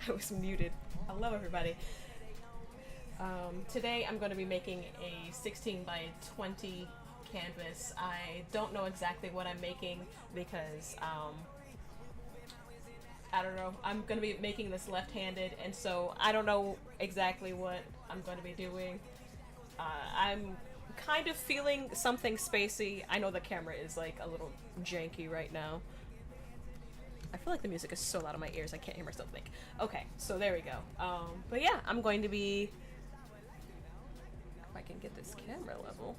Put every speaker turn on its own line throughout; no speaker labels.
I was muted. Hello, everybody. Today I'm going to be making a 16 by 20 canvas. I don't know exactly what I'm making because I don't know. I'm going to be making this left-handed, and so I don't know exactly what I'm going to be doing. I'm kind of feeling something spacey. I know the camera is like a little janky right now. I feel like the music is so loud in my ears I can't hear myself think. Okay, so there we go. But yeah, I'm going to be... If I can get this camera level.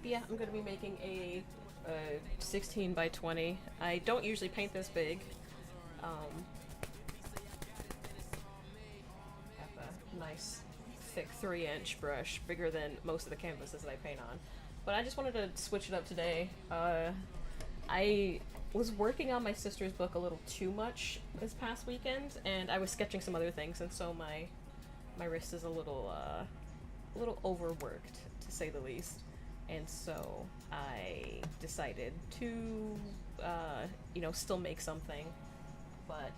Yeah, I'm going to be making a 16 by 20. I don't usually paint this big. Have a nice thick 3-inch brush, bigger than most of the canvases that I paint on. But I just wanted to switch it up today. I was working on my sister's book a little too much this past weekend, and I was sketching some other things, and so my wrist is a little overworked, to say the least. And so I decided to, still make something, but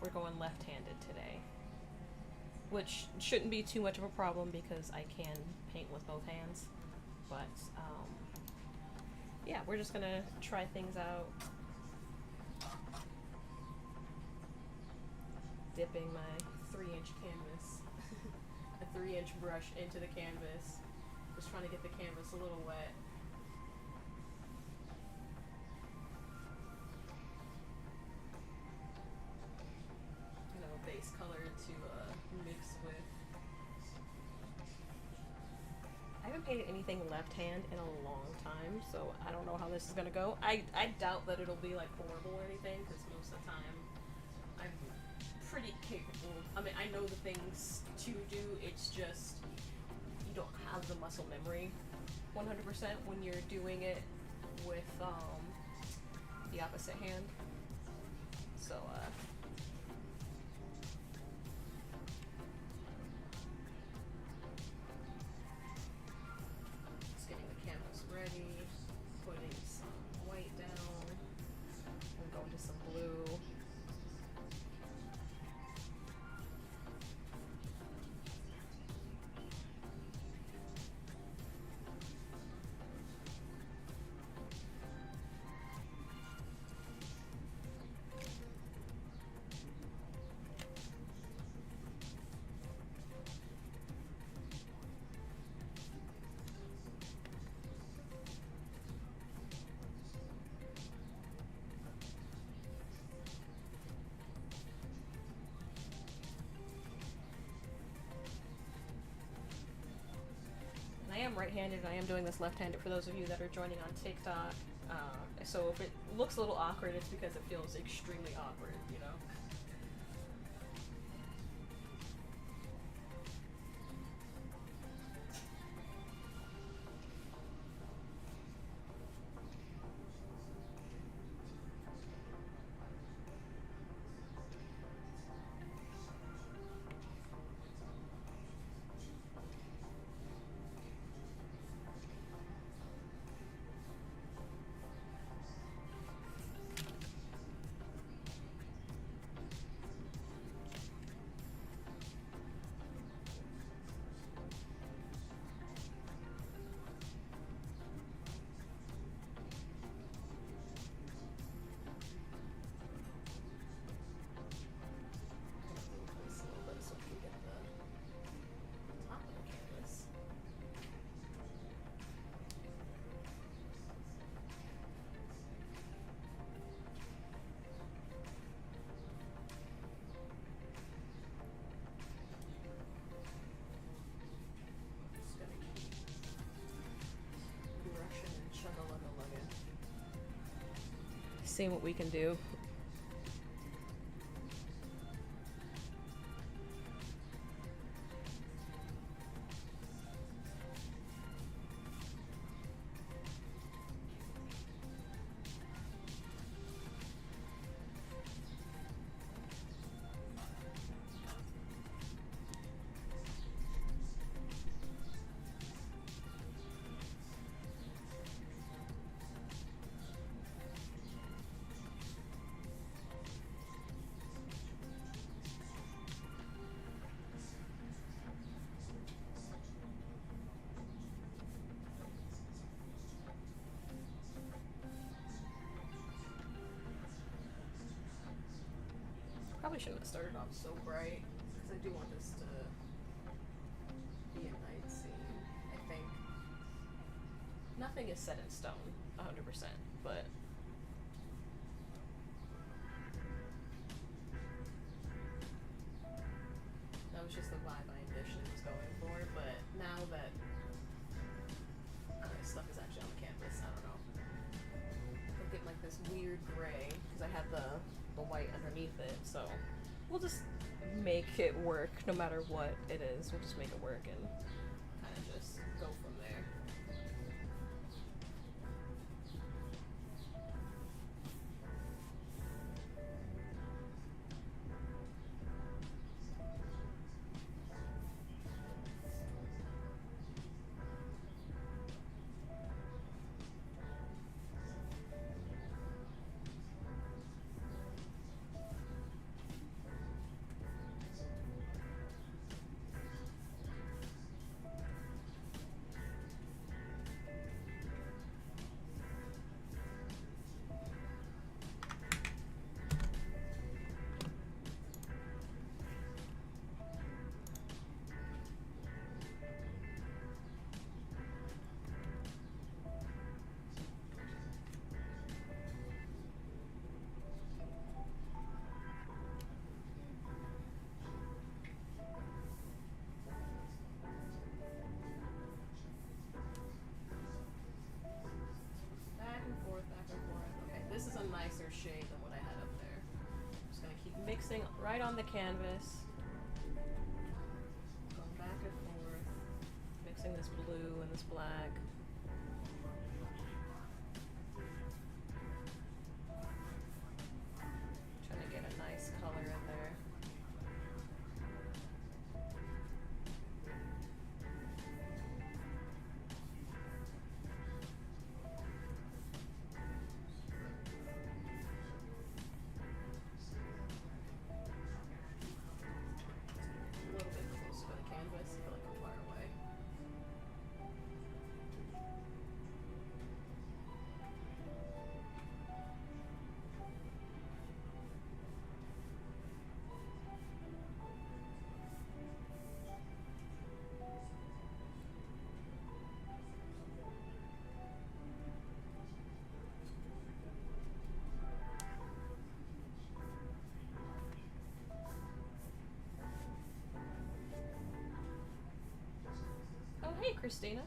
we're going left-handed today, which shouldn't be too much of a problem because I can paint with both hands. But yeah, we're just gonna try things out. Dipping my 3-inch canvas, a 3-inch brush into the canvas. Just trying to get the canvas a little wet. Kind of a base color to mix with. I haven't painted anything left hand in a long time, so I don't know how this is gonna go. I doubt that it'll be like horrible or anything, because most of the time I'm pretty capable. I mean, I know the things to do, it's just you don't have the muscle memory 100% when you're doing it with the opposite hand. So just getting the canvas ready, putting some white down, and going to some blue. I am right-handed and I am doing this left-handed for those of you that are joining on TikTok. So if it looks a little awkward, it's because it feels extremely awkward, you know? Seeing what we can do. probably shouldn't have started off so bright, because I do want this to be a night scene, I think. Nothing is set in stone, 100%, but... that was just the vibe I initially was going for, but now that stuff is actually on the canvas, I don't know. I'll get like this weird gray, because I have the white underneath it, so we'll just make it work no matter what it is. We'll just make it work and kind of just go from there. This is a nicer shade than what I had up there. I'm just gonna keep mixing right on the canvas. Going back and forth. Mixing this blue and this black. Trying to get a nice color in there. Hey, Christina.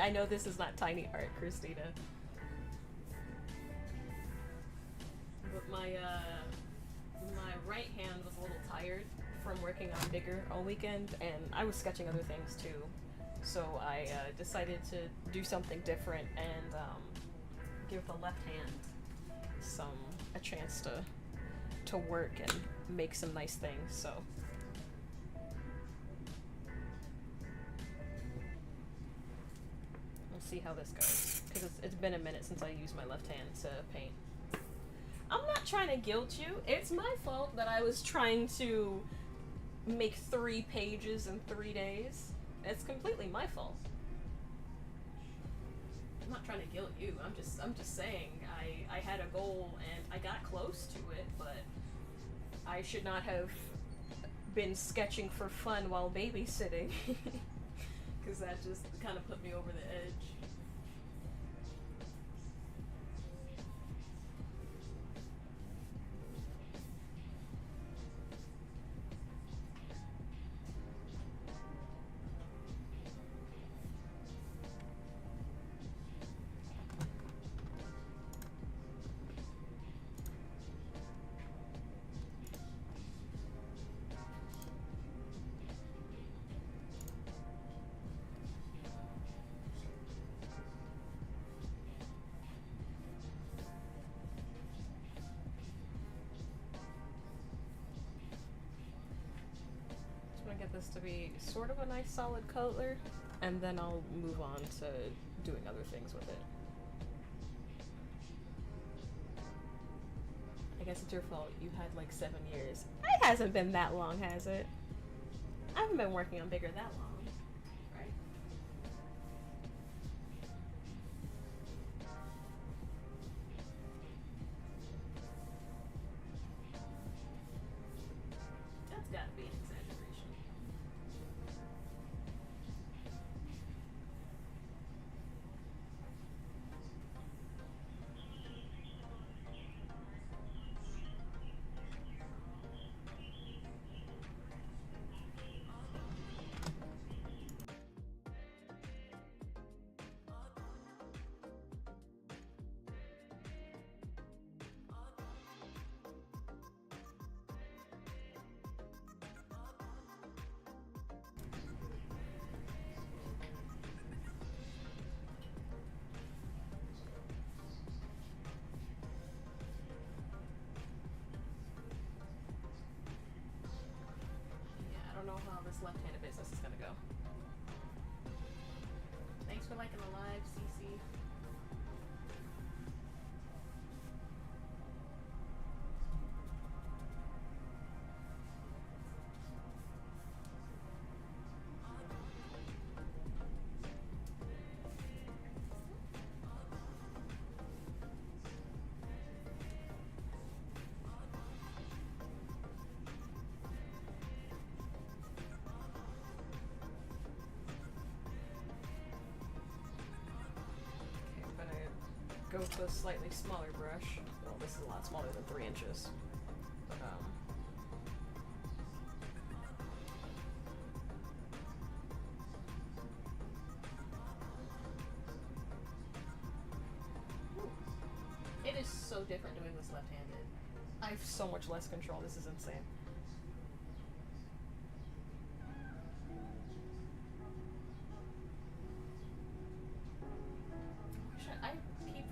I know this is not tiny art, Christina. But my right hand was a little tired from working on bigger all weekend, and I was sketching other things too. So I decided to do something different and give the left hand a chance to work and make some nice things. So we'll see how this goes, because it's been a minute since I used my left hand to paint. I'm not trying to guilt you. It's my fault that I was trying to make 3 pages in 3 days. It's completely my fault. I'm not trying to guilt you. I'm just saying I had a goal and I got close to it, but I should not have been sketching for fun while babysitting, because that just kind of put me over the edge. Get this to be sort of a nice solid color, and then I'll move on to doing other things with it. I guess it's your fault. You had like 7 years. It hasn't been that long, has it? I haven't been working on bigger that long, right? That's gotta be an exaggeration. I don't know how this left-handed business is gonna go. Thanks for liking the live, CC. Go with a slightly smaller brush. Well, this is a lot smaller than 3 inches. But, it is so different doing this left-handed. I have so much less control. This is insane.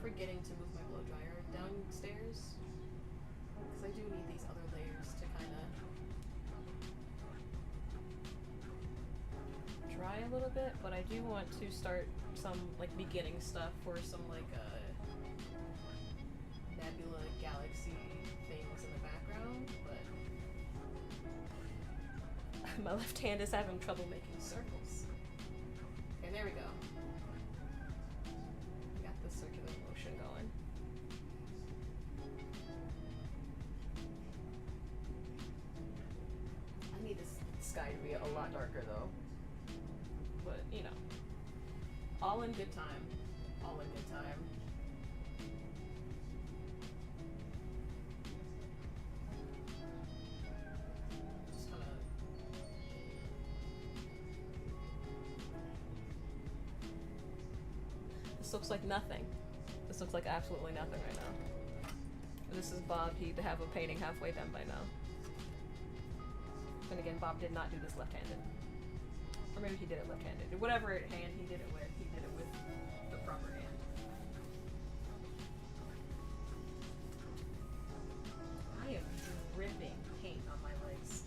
Forgetting to move my blow dryer downstairs because I do need these other layers to kind of dry a little bit, but I do want to start some like beginning stuff for some like nebula galaxy things in the background, but my left hand is having trouble making circles. Okay, there we go. Circular motion going. I need this sky to be a lot darker though. But, you know, all in good time. All in good time. Just kind of... This looks like nothing. This looks like absolutely nothing right now. This is Bob. He'd have a painting halfway done by now. And again, Bob did not do this left-handed. Or maybe he did it left-handed. Whatever hand he did it with the proper hand. I am dripping paint on my legs.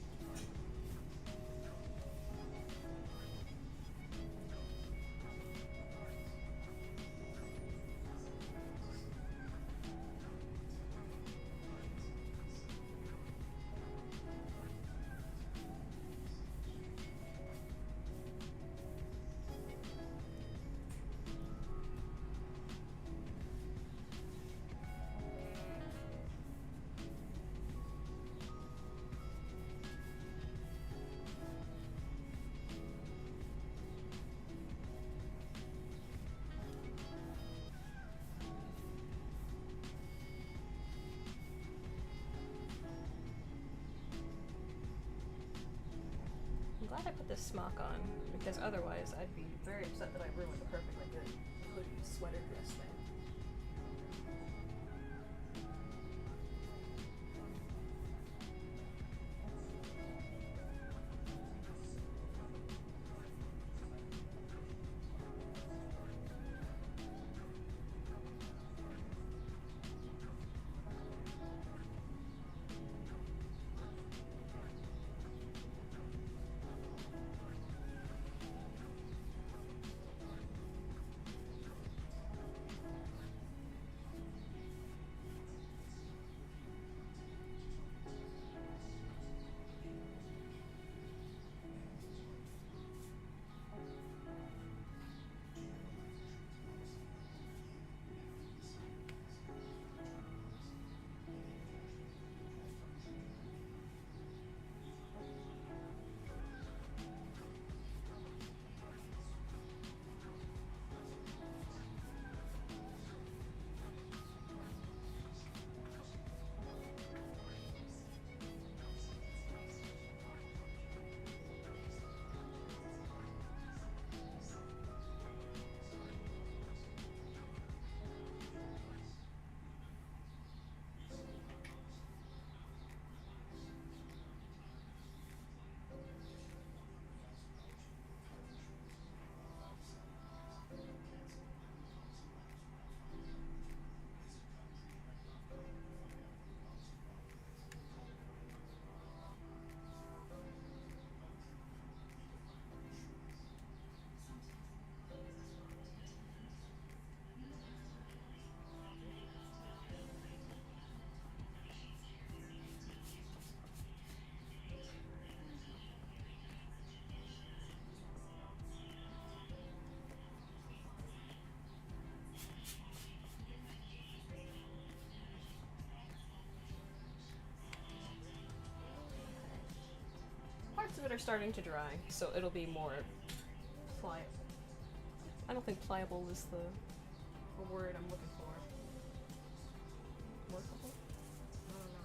I'm glad I put this smock on, because otherwise I'd be very upset that I ruined the perfectly good hoodie sweater dress thing. of it are starting to dry, so it'll be more pliable. I don't think pliable is the word I'm looking for. Workable? I don't know.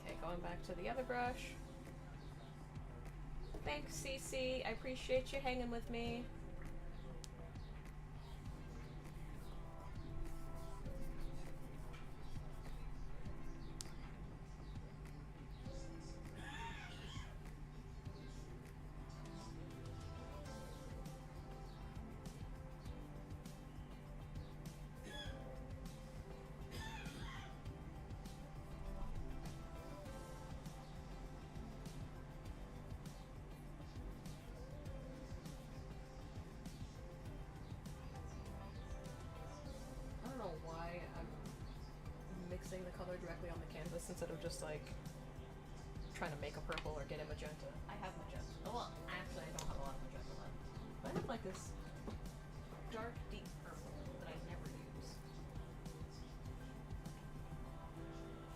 Okay, going back to the other brush. Thanks, Cece. I appreciate you hanging with me. Mixing the color directly on the canvas instead of just like trying to make a purple or get a magenta. I have magenta. Well, actually, I don't have a lot of magenta left. But I have like this dark, deep purple that I never use.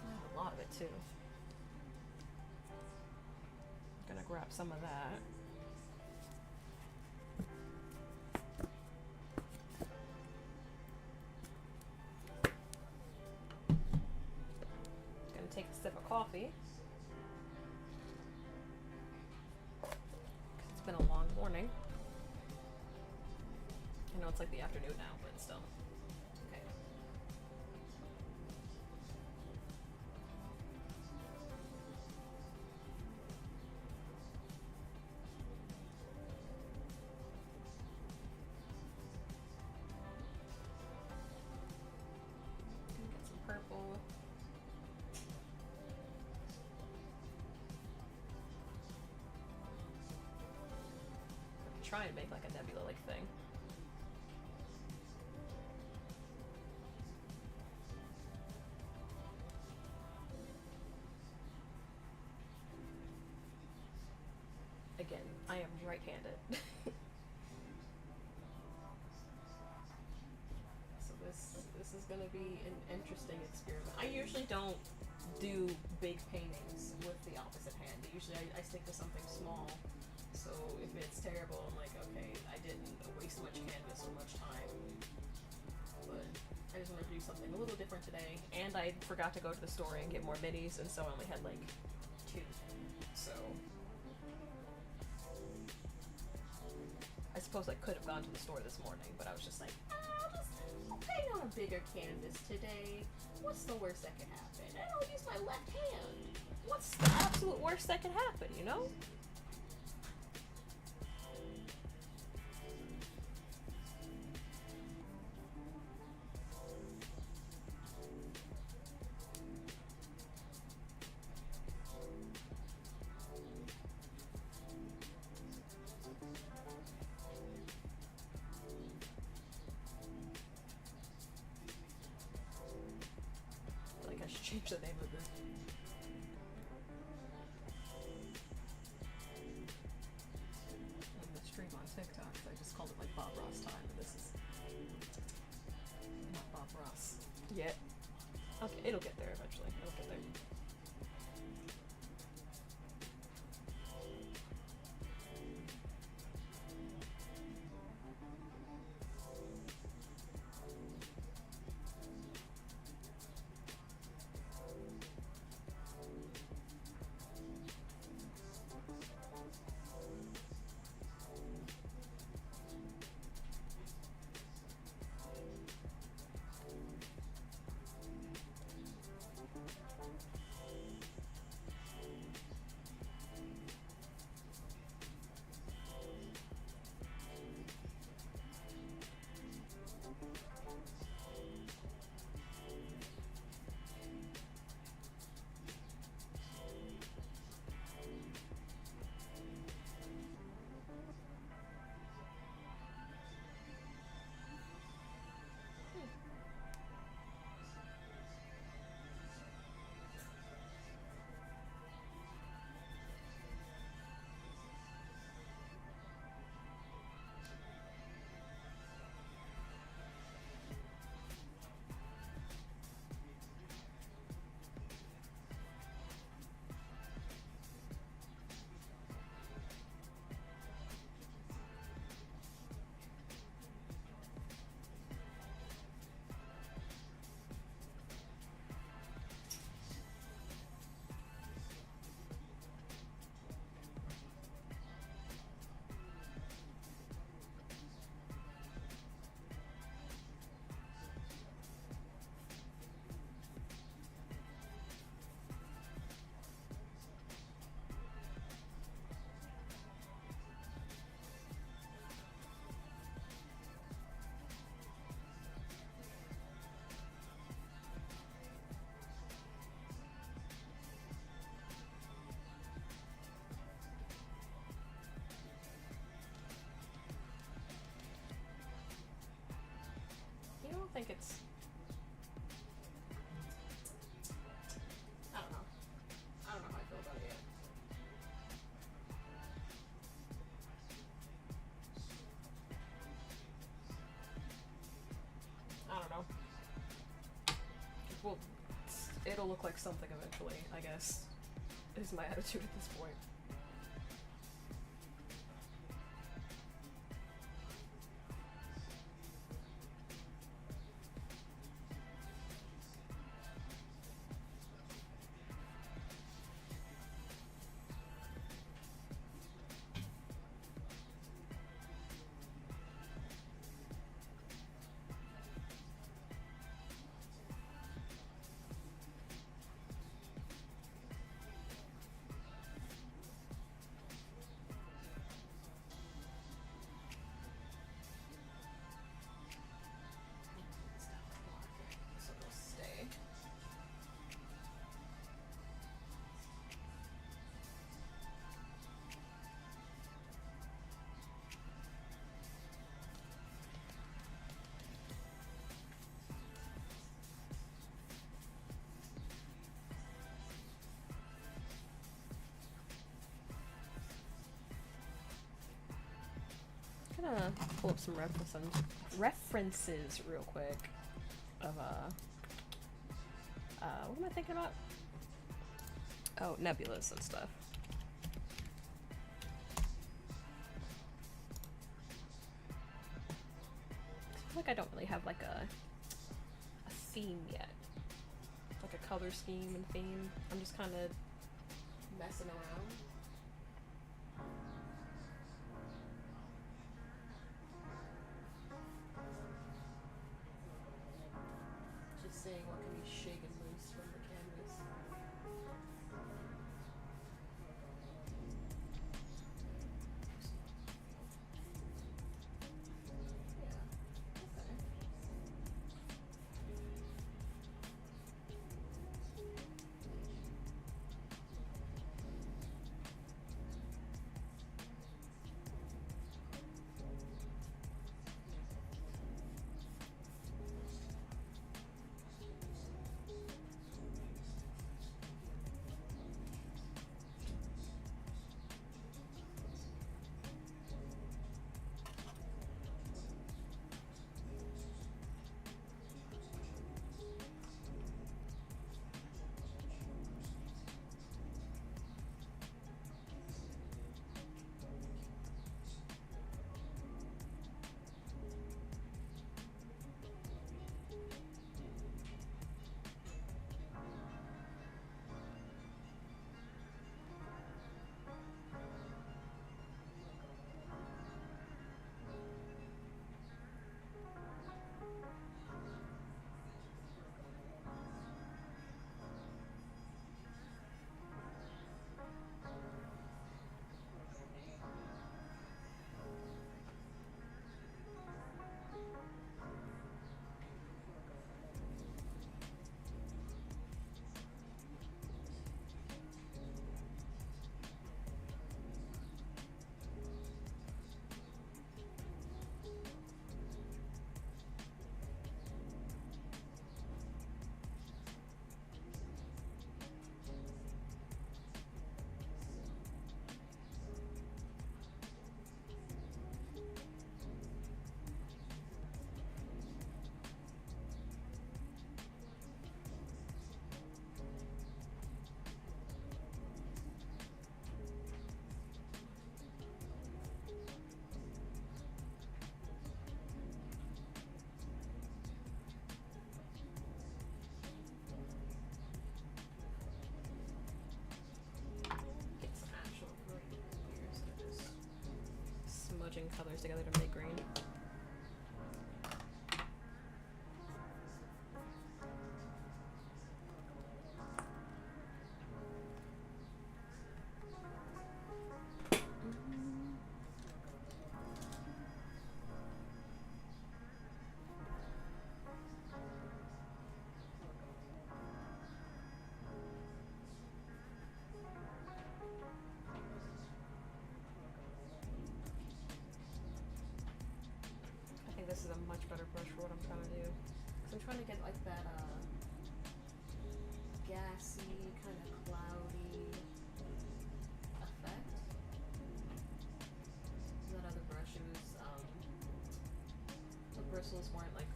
I have a lot of it too. I'm gonna grab some of that. Take a sip of coffee. It's been a long morning. I know it's like the afternoon now, but still. Okay. Get some purple. Try and make like a nebula-like thing. Again, I am right-handed. So this is gonna be an interesting experiment. I usually don't do big paintings with the opposite hand. Usually I stick to something small. So if it's terrible, I'm like, okay, I didn't waste much canvas or much time. But I just wanted to do something a little different today. And I forgot to go to the store and get more minis, and so I only had like 2. So I suppose I could have gone to the store this morning, but I was just like, I'll paint on a bigger canvas today. What's the worst that could happen? And I'll use my left hand. What's the absolute worst that could happen, you know? Change the name of it. On the stream on TikTok, I just called it like Bob Ross time, and this is not Bob Ross yet. Okay, it'll get there eventually. It'll get there. Well, it'll look like something eventually, I guess, is my attitude at this point. I'm gonna pull up some references real quick of what am I thinking about? Oh, nebulas and stuff. I feel like I don't really have like a theme yet, like a color scheme and theme. I'm just kind of messing around. Seeing what can be shaken loose from the canvas. Smudging colors together to make green. This is a much better brush for what I'm trying to do. Because I'm trying to get like that gassy, kind of cloudy effect. That other brushes, the bristles weren't like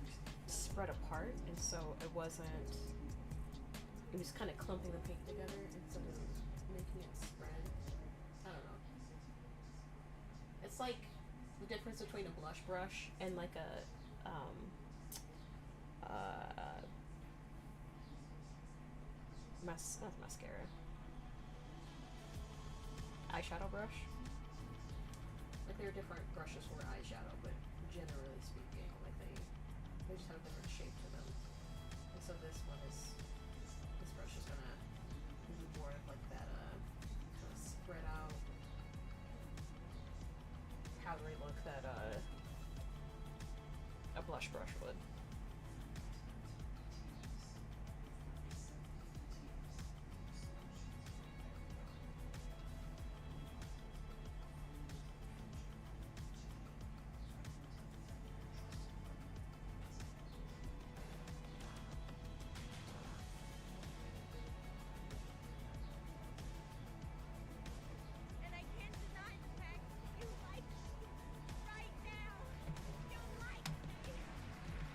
spread apart, and so it wasn't it was kind of clumping the paint together instead of making it spread. I don't know. It's like the difference between a blush brush and like a not mascara, eyeshadow brush. Like there are different brushes for eyeshadow, but generally speaking, like they just have a different shape to them. And so this brush is gonna do more of like that kind of spread out powdery look that a blush brush would.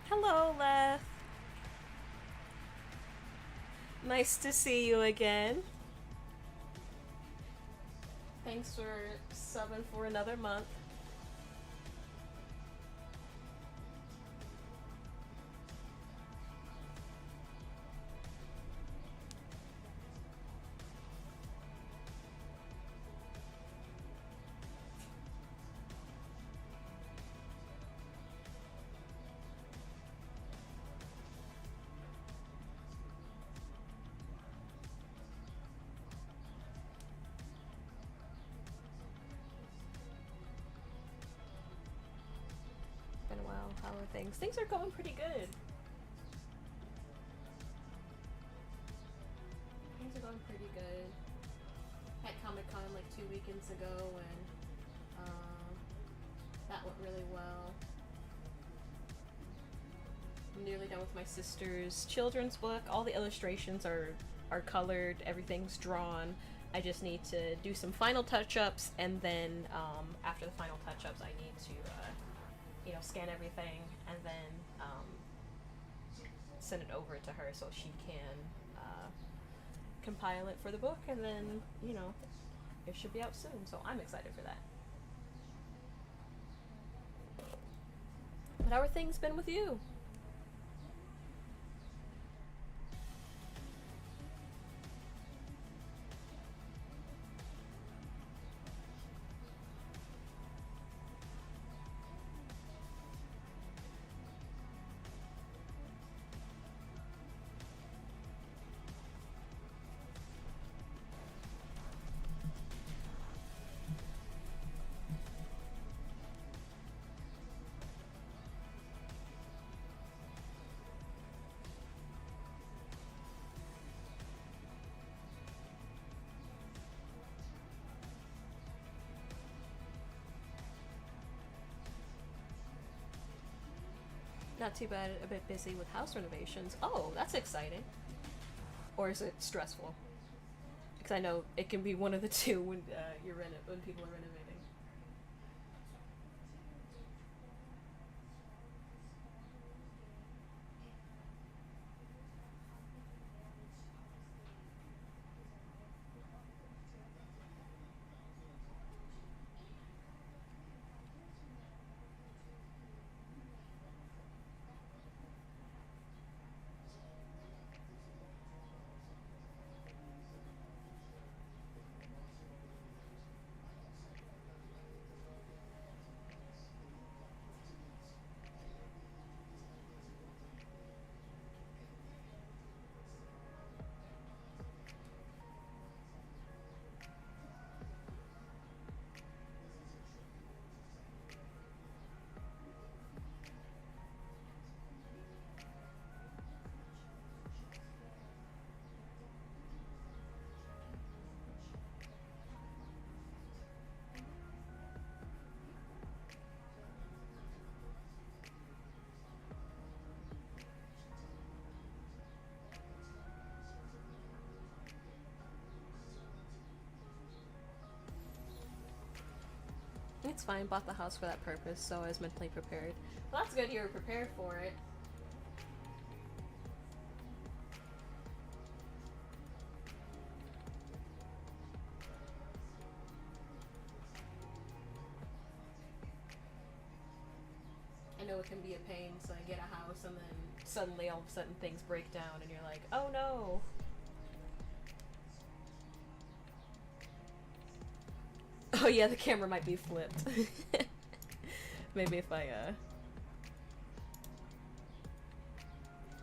Hello, Leth. Nice to see you again. Thanks for subbing for another month. Been a while. How are things? Things are going pretty good. Things are going pretty good. Had Comic-Con like 2 weekends ago, and that went really well. I'm nearly done with my sister's children's book. All the illustrations are colored, everything's drawn. I just need to do some final touch-ups, and then after the final touch-ups I need to scan everything and then send it over to her so she can compile it for the book, and then it should be out soon, so I'm excited for that. But how are things been with you? Not too bad, a bit busy with house renovations. Oh, that's exciting. Or is it stressful? Because I know it can be one of the two when when people are renovating. It's fine, bought the house for that purpose, so I was mentally prepared. Well, that's good you were prepared for it. it can be a pain to get a house, and then suddenly all of a sudden things break down and you're like, oh no. Oh yeah, the camera might be flipped. Maybe if I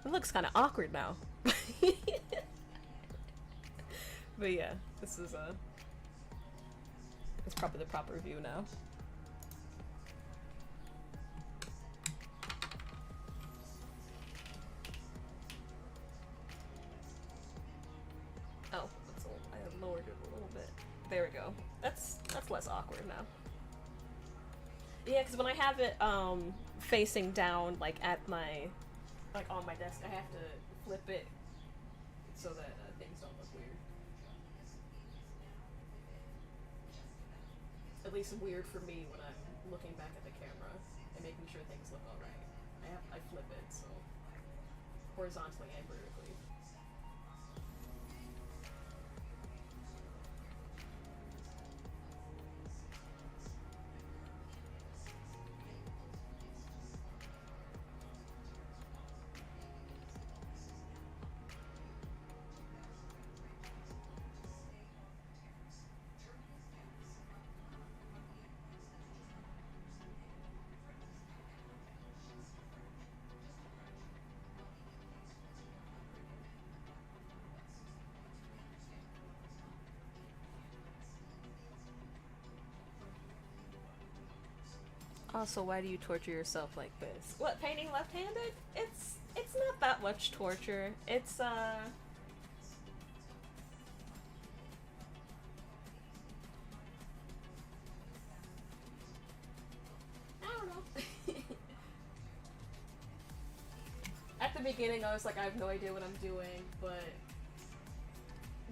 it looks kind of awkward now. But yeah, this is it's probably the proper view now. Oh, that's old. I have lowered it a little bit. There we go. That's less awkward now. Yeah, because when I have it facing down, like at my, like on my desk, I have to flip it so that things don't look weird. At least weird for me when I'm looking back at the camera and making sure things look alright. I flip it, so horizontally and vertically. Also, why do you torture yourself like this? What, painting left-handed? It's not that much torture. It's I don't know. At the beginning I was like, I have no idea what I'm doing, but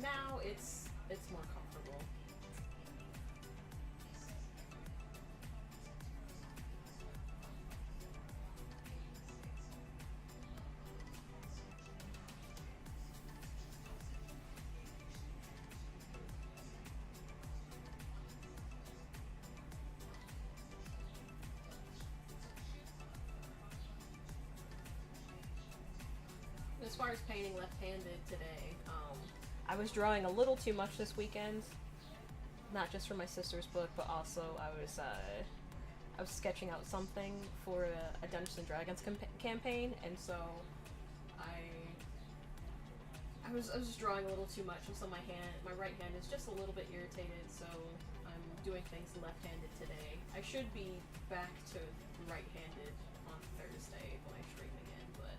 now it's more comfortable. As far as painting left-handed today, I was drawing a little too much this weekend. Not just for my sister's book, but also I was sketching out something for a Dungeons and Dragons campaign, and so I was just drawing a little too much, and so my right hand is just a little bit irritated. So I'm doing things left-handed today. I should be back to right-handed on Thursday when I stream again, but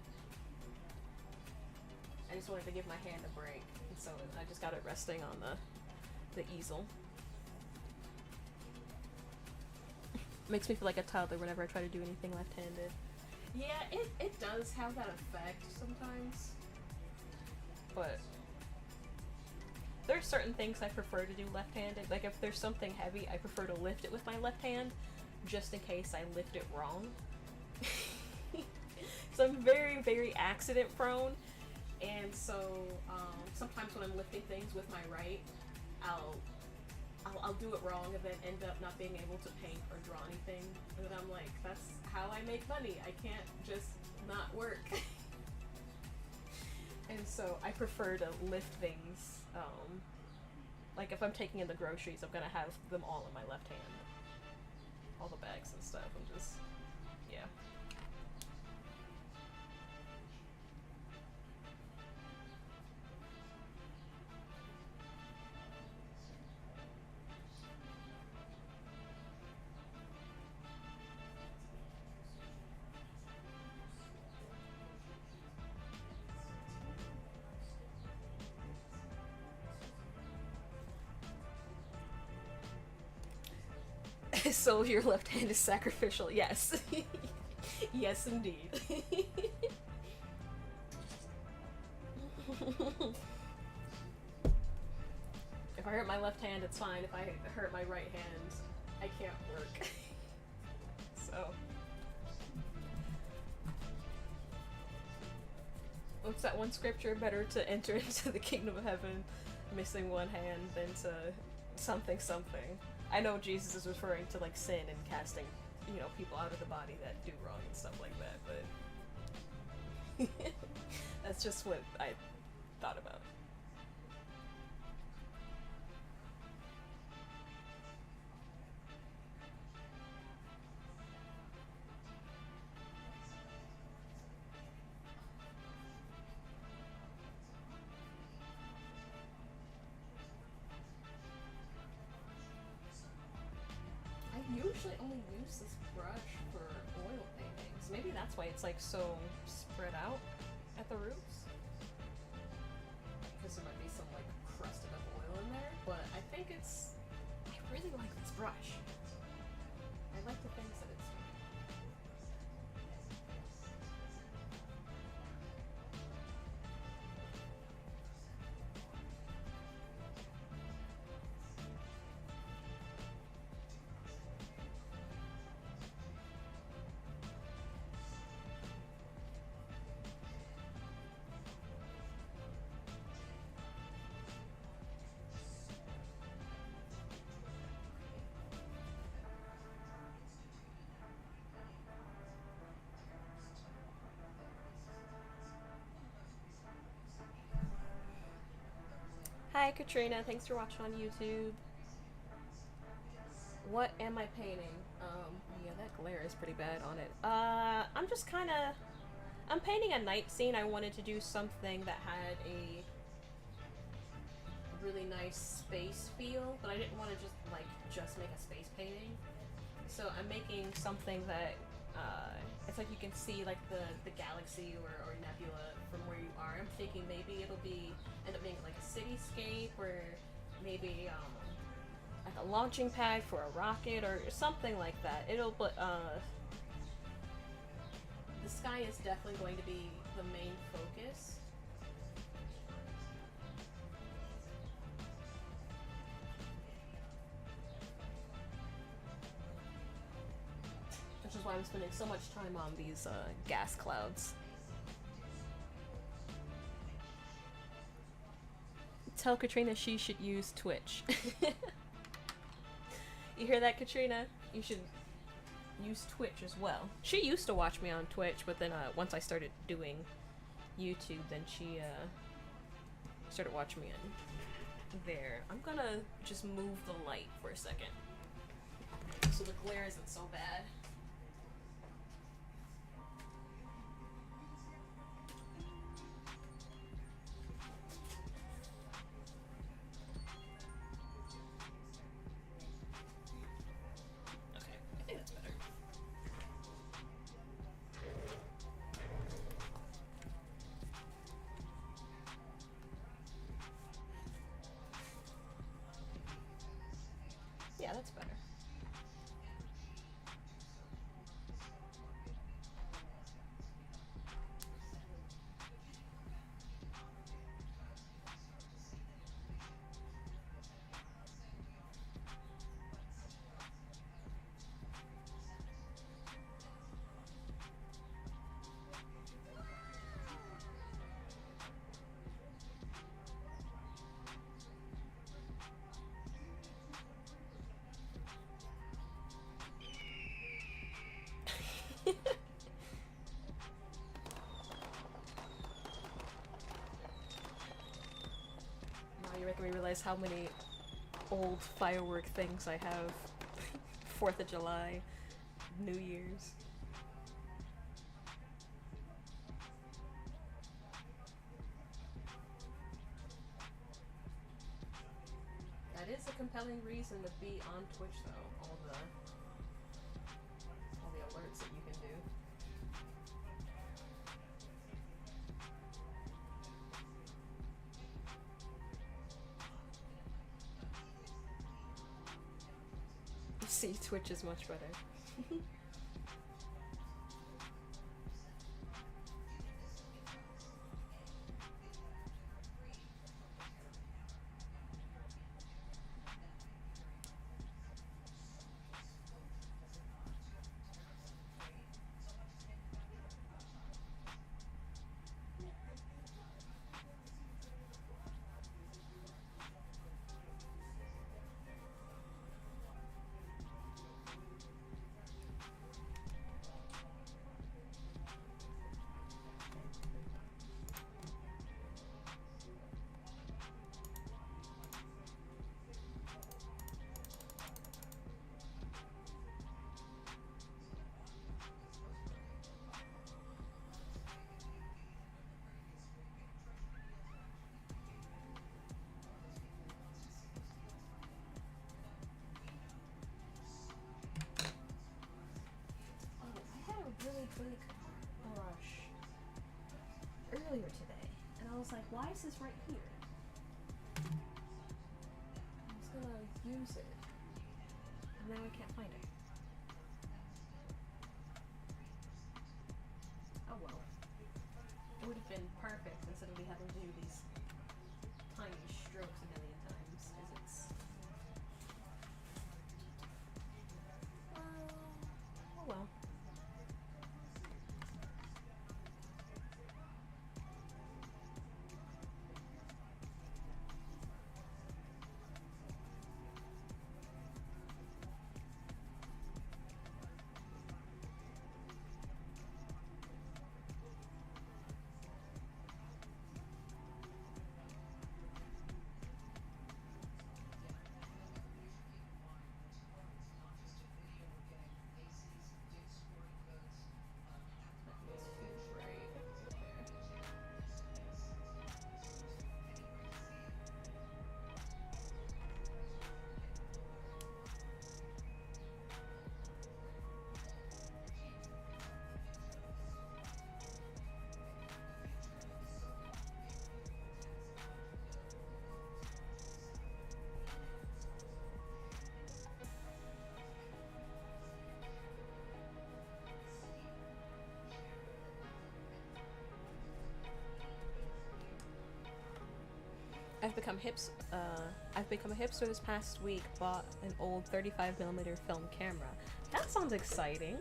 I just wanted to give my hand a break, and so I just got it resting on the easel. Makes me feel like a toddler whenever I try to do anything left-handed. Yeah, it does have that effect sometimes. But there's certain things I prefer to do left-handed. Like if there's something heavy, I prefer to lift it with my left hand, just in case I lift it wrong. So I'm very, very accident prone, and so sometimes when I'm lifting things with my right, I'll do it wrong and then end up not being able to paint or draw anything. And then I'm like, that's how I make money. I can't just not work. And so I prefer to lift things. Like if I'm taking in the groceries, I'm gonna have them all in my left hand. All the bags and stuff. I'm just, yeah. So your left hand is sacrificial, yes. Yes, indeed. If I hurt my left hand, it's fine. If I hurt my right hand, I can't work. So. What's that one scripture? Better to enter into the kingdom of heaven missing one hand than to something something. I know Jesus is referring to like sin and casting you know, people out of the body that do wrong and stuff like that, but that's just what I thought about. I usually only use this brush for oil paintings. Maybe that's why it's like so spread out at the roots. Because there might be some like crusted up oil in there. But I think it's... I really like this brush. I like the things that it's doing. Hi Katrina, thanks for watching on YouTube. What am I painting? Yeah, that glare is pretty bad on it. I'm just kinda... I'm painting a night scene. I wanted to do something that had a really nice space feel, but I didn't want to just make a space painting. So I'm making something that, it's like you can see like the galaxy or nebula from where you are. I'm thinking maybe it'll end up being like a cityscape, or maybe like a launching pad for a rocket or something like that. But the sky is definitely going to be the main focus. Which is why I'm spending so much time on these gas clouds. Tell Katrina she should use Twitch. You hear that, Katrina? You should use Twitch as well. She used to watch me on Twitch, but then once I started doing YouTube, then she started watching me in there. I'm gonna just move the light for a second so the glare isn't so bad. Yeah, that's better. Now you're making me realize how many old firework things I have. 4th of July, New Year's. That is a compelling reason to be on Twitch, though. All the alerts that you can do. See, Twitch is much better. earlier today, and I was like, why is this right here? I was gonna use it, and now I can't find it. Oh well. It would have been perfect instead of me having to do these tiny strokes a million times, because it's... oh well. I've become a hipster this past week. Bought an old 35mm film camera. That sounds exciting.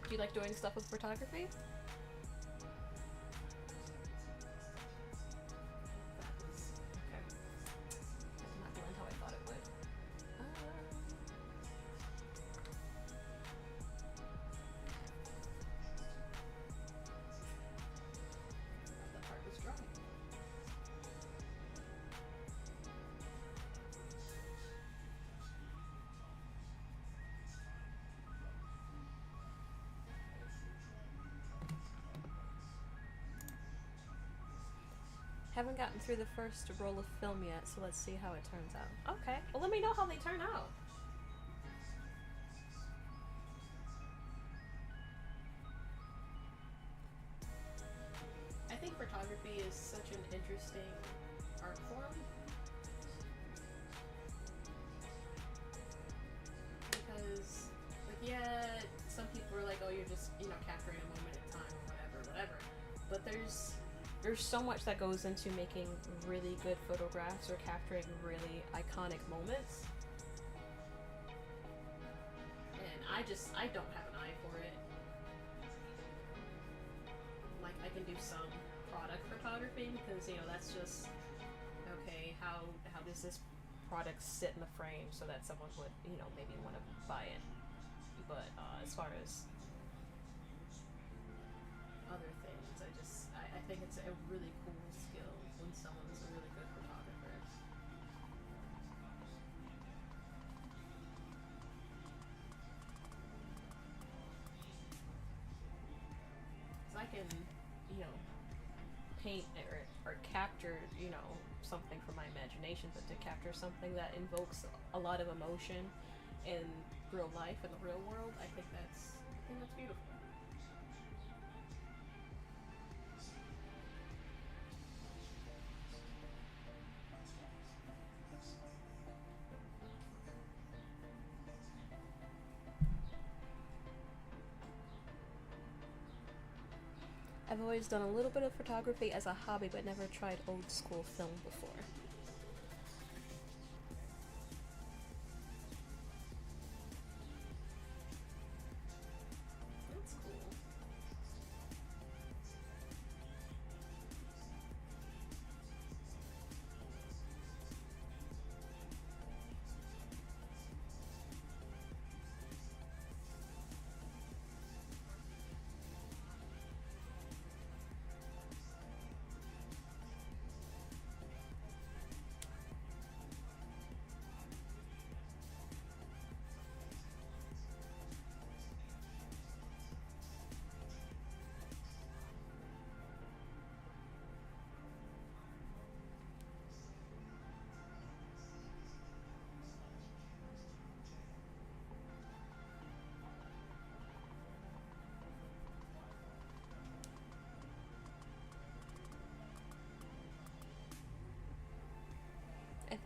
Do you like doing stuff with photography? Haven't gotten through the first roll of film yet, so let's see how it turns out. Okay, well let me know how they turn out. I think photography is such an interesting art form. Because, like, yeah, some people are like, oh, you're just, capturing a moment in time or whatever. But there's so much that goes into making really good photographs or capturing really iconic moments. And I don't have an eye for it. Like, I can do some product photography because, that's just, okay, how does this product sit in the frame so that someone would, maybe want to buy it. But as far as other things, I think it's a really cool skill when someone is a really good photographer. So I can, paint or capture, something from my imagination, but to capture something that invokes a lot of emotion in real life, in the real world, I think that's beautiful. I've always done a little bit of photography as a hobby, but never tried old school film before. That's cool.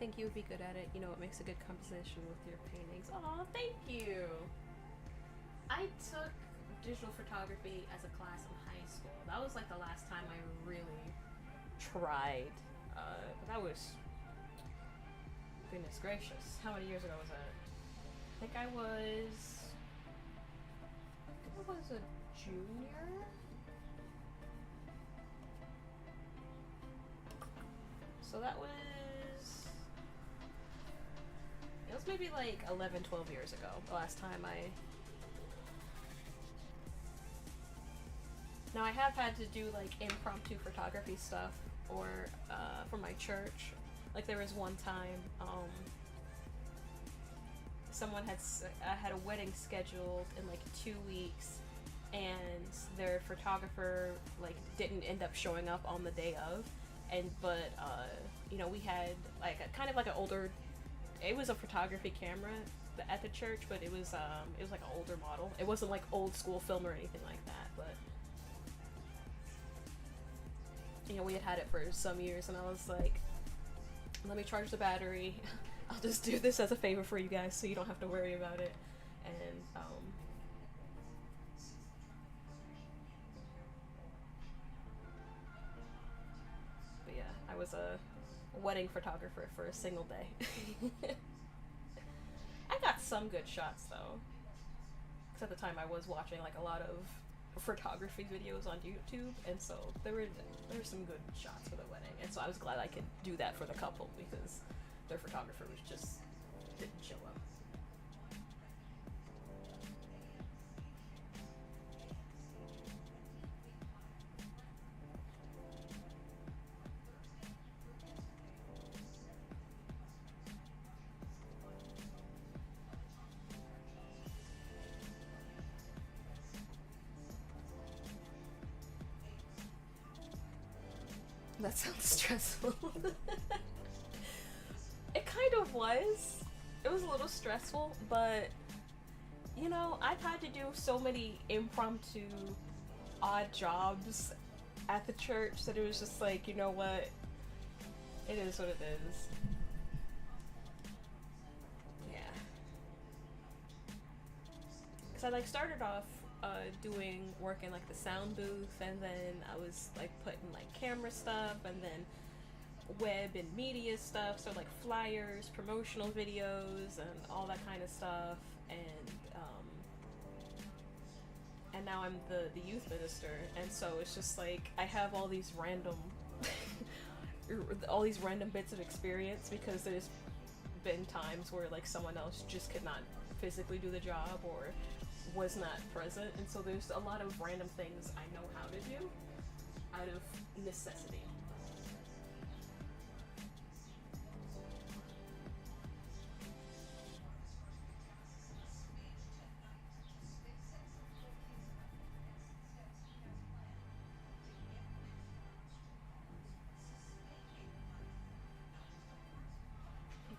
think you would be good at it. You know, it makes a good composition with your paintings. Aw, thank you. I took digital photography as a class in high school. That was like the last time I really tried. But that was, goodness gracious, how many years ago was that? I think I was a junior. So that was, it was maybe like 11, 12 years ago, the last time Now I have had to do like impromptu photography stuff or for my church. Like there was one time, someone had a wedding scheduled in like 2 weeks, and their photographer like didn't end up showing up on the day of, but you know, we had like a kind of like an older, it was a photography camera at the church, but it was like an older model. It wasn't like old school film or anything like that, but you know, we had it for some years, and I was like, let me charge the battery. I'll just do this as a favor for you guys so you don't have to worry about it. And but yeah, I was a wedding photographer for a single day. I got some good shots though, because at the time I was watching like a lot of photography videos on YouTube, and so there were some good shots for the wedding, and so I was glad I could do that for the couple because their photographer was just didn't show up. That sounds stressful. It kind of was. It was a little stressful, but you know, I've had to do so many impromptu odd jobs at the church that it was just like, you know what? It is what it is. Yeah. Because I like started off doing work in like the sound booth, and then I was like putting like camera stuff, and then web and media stuff, so like flyers, promotional videos, and all that kind of stuff, and now I'm the youth minister, and so it's just like I have all these random all these random bits of experience because there's been times where like someone else just could not physically do the job or was not present, and so there's a lot of random things I know how to do out of necessity.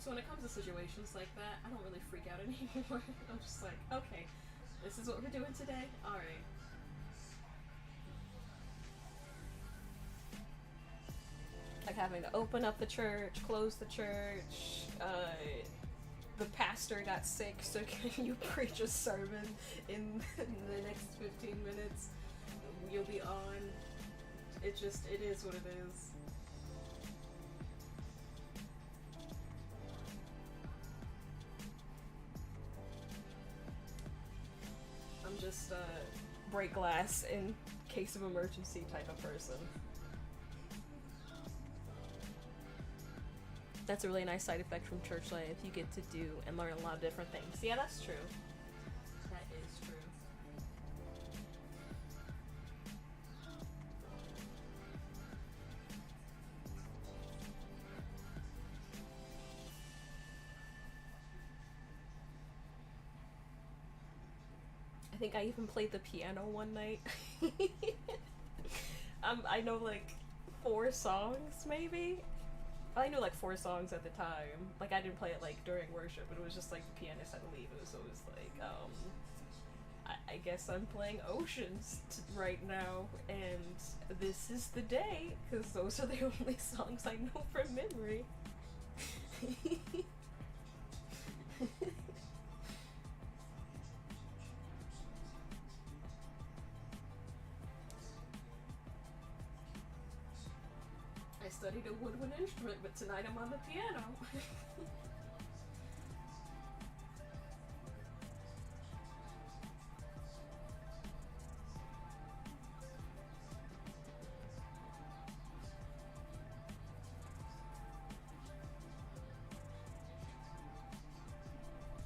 So when it comes to situations like that, I don't really freak out anymore. I'm just like, okay, this is what we're doing today? Alright. Like having to open up the church, close the church, the pastor got sick, so can you preach a sermon in the next 15 minutes? You'll be on. It is what it is. I'm just break glass in case of emergency type of person. That's a really nice side effect from church life. You get to do and learn a lot of different things. Yeah, that's true. That is true. I think I even played the piano one night. I know like 4 songs maybe. I knew like 4 songs at the time. Like I didn't play it like during worship, but it was just like the pianist had to leave. So it was like, I guess I'm playing Oceans right now, and this is the day, because those are the only songs I know from memory. I studied a woodwind instrument, but tonight I'm on the piano.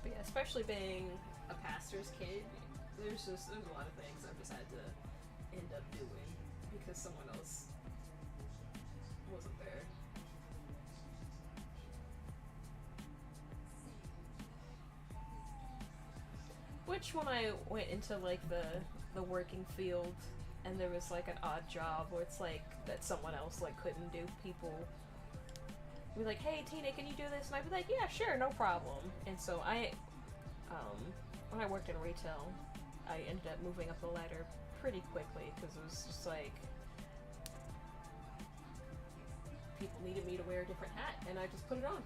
But yeah, especially being a pastor's kid, there's a lot of things I've just had to end up doing because someone else wasn't there. Which when I went into like the working field and there was like an odd job where it's like that someone else like couldn't do, people would be like, hey Tina, can you do this? And I'd be like, yeah, sure, no problem. And so when I worked in retail, I ended up moving up the ladder pretty quickly because it was just like people needed me to wear a different hat and I just put it on.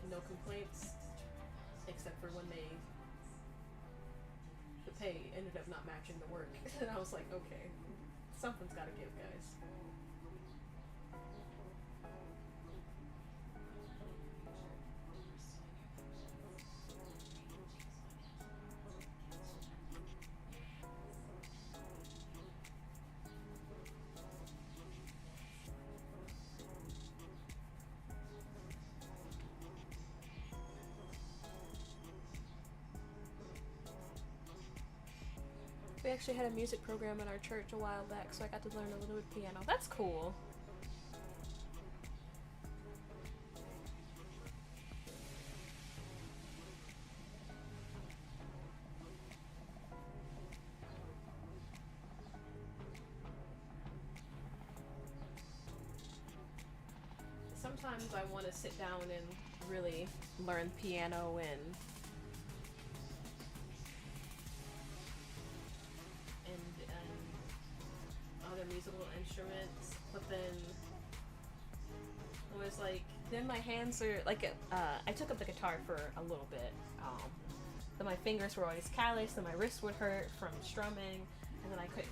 No complaints, except for when the pay ended up not matching the work. And I was like, okay, something's gotta give, guys. We actually had a music program in our church a while back, so I got to learn a little bit of piano. That's cool. Sometimes I want to sit down and really learn piano and other musical instruments, but then it was like, then my hands are like, I took up the guitar for a little bit, then my fingers were always calloused, and my wrists would hurt from strumming, and then I couldn't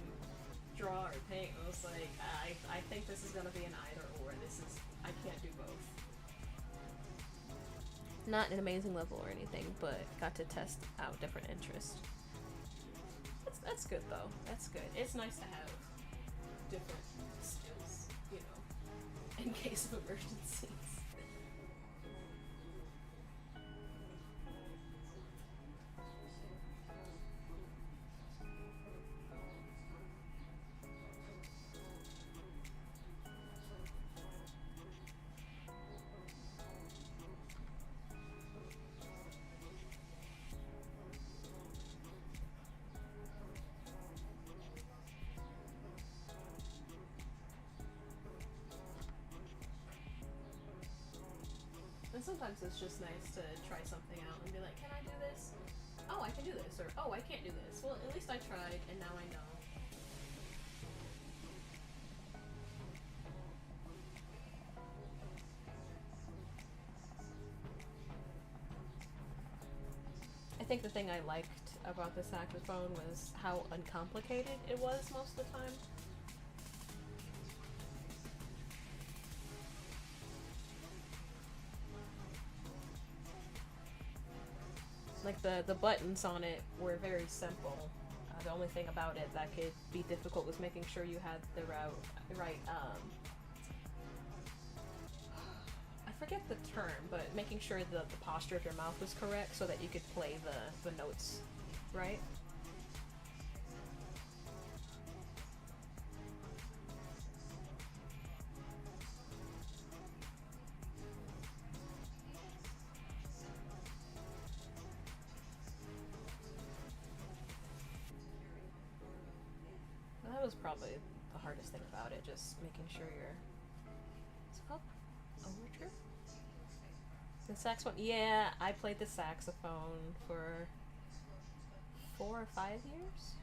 draw or paint. I was like, I think this is gonna be an either or. I can't do both. Not an amazing level or anything, but got to test out different interests. That's good though. That's good. It's nice to have different skills, you know, in case of emergencies. And sometimes it's just nice to try something out and be like, can I do this? Oh, I can do this. Or, oh, I can't do this. Well, at least I tried, and now I know. I think the thing I liked about the saxophone was how uncomplicated it was most of the time. Like the buttons on it were very simple. The only thing about it that could be difficult was making sure you had the right I forget the term, but making sure the posture of your mouth was correct so that you could play the notes right. That was probably the hardest thing about it, just making sure you're... What's it called? Overture? The saxophone? Yeah, I played the saxophone for 4 or 5 years.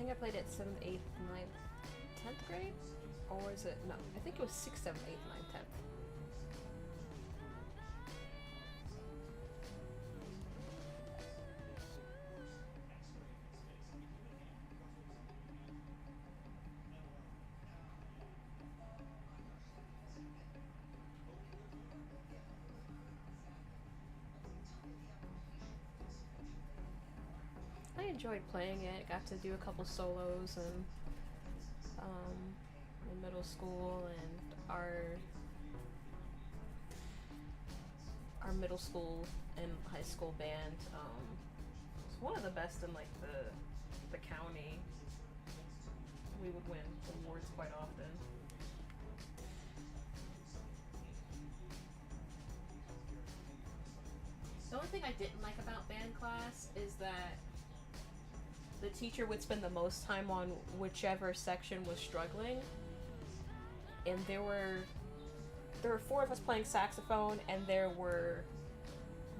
think I played it 7th, 8th, 9th, 10th grade? Or is it? No, I think it was 6th, 7th, 8th, 9th, 10th. I enjoyed playing it. Got to do a couple solos and in middle school, and our middle school and high school band was one of the best in like the county. We would win awards quite often. The only thing I didn't like about band class is that the teacher would spend the most time on whichever section was struggling, and there were 4 of us playing saxophone, and there were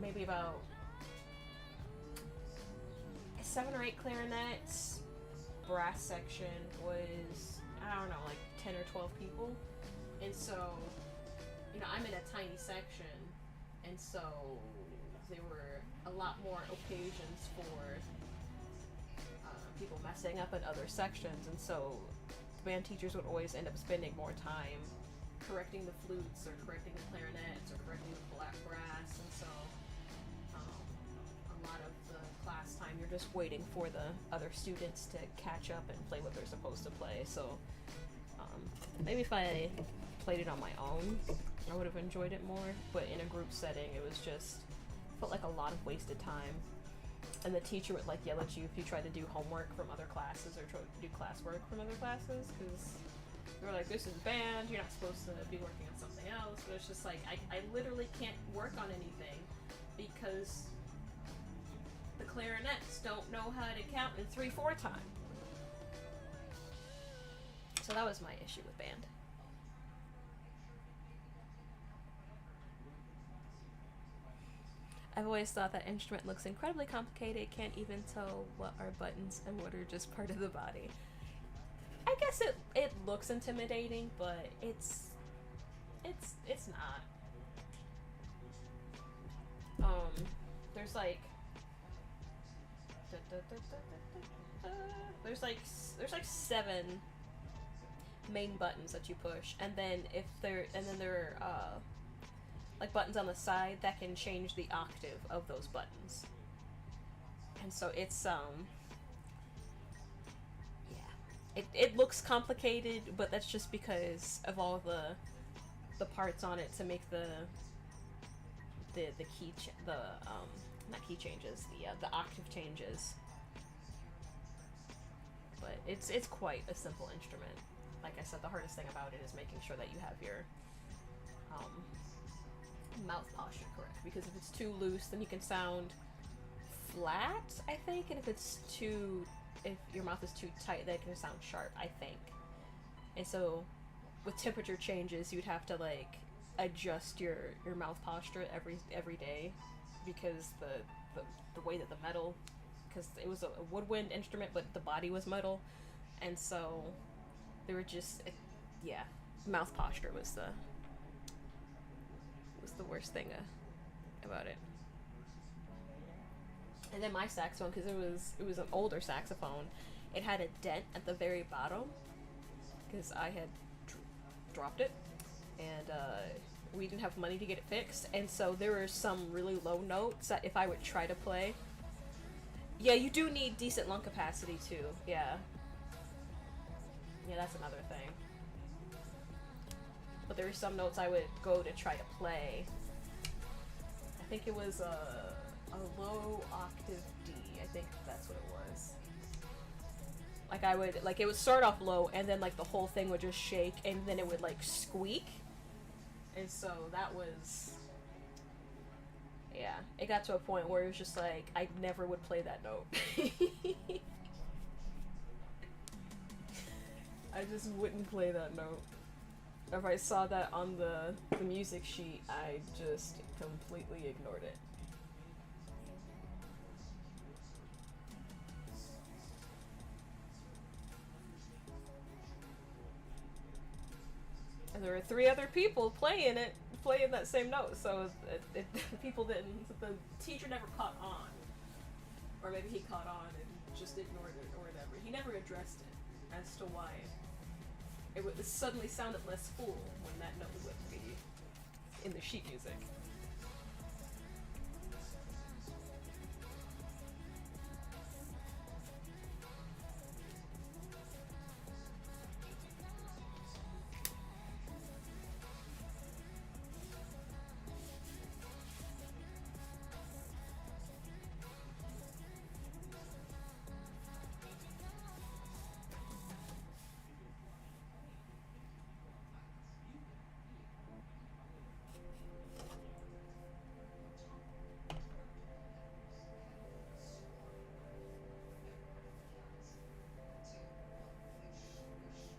maybe about 7 or 8 clarinets. Brass section was, I don't know, like 10 or 12 people, and so, you know, I'm in a tiny section, and so there were a lot more occasions for people messing up in other sections, and so band teachers would always end up spending more time correcting the flutes or correcting the clarinets or correcting the brass, and so a lot of the class time you're just waiting for the other students to catch up and play what they're supposed to play. So maybe if I played it on my own, I would have enjoyed it more, but in a group setting it was just felt like a lot of wasted time. And the teacher would like yell at you if you tried to do homework from other classes or try to do classwork from other classes, because they were like, this is band, you're not supposed to be working on something else. But it's just like, I literally can't work on anything because the clarinets don't know how to count in 3/4 time. So that was my issue with band. I've always thought that instrument looks incredibly complicated, can't even tell what are buttons and what are just part of the body. I guess it looks intimidating, but it's not. There's like there's like 7 main buttons that you push, and then there are like buttons on the side that can change the octave of those buttons. And so it's it looks complicated, but that's just because of all the parts on it to make the key not key changes, the octave changes. But it's quite a simple instrument. Like I said, the hardest thing about it is making sure that you have your mouth posture correct, because if it's too loose, then you can sound flat, I think, and if your mouth is too tight, then it can sound sharp, I think. And so with temperature changes, you'd have to like adjust your mouth posture every day, because the way that the metal, because it was a woodwind instrument but the body was metal, and so they were just mouth posture was the worst thing about it. And then my saxophone, because it was an older saxophone, it had a dent at the very bottom because I had dropped it, and we didn't have money to get it fixed, and so there were some really low notes that if I would try to play, you do need decent lung capacity too. Yeah, that's another thing. But there were some notes I would go to try to play. I think it was a low octave D. I think that's what it was. Like it would start off low, and then like the whole thing would just shake, and then it would like squeak. And so that was, it got to a point where it was just like I never would play that note. I just wouldn't play that note. If I saw that on the music sheet, I just completely ignored it. And there were three other people playing that same note. So people didn't. The teacher never caught on, or maybe he caught on and just ignored it or whatever. He never addressed it as to why it suddenly sounded less full when that note would be in the sheet music.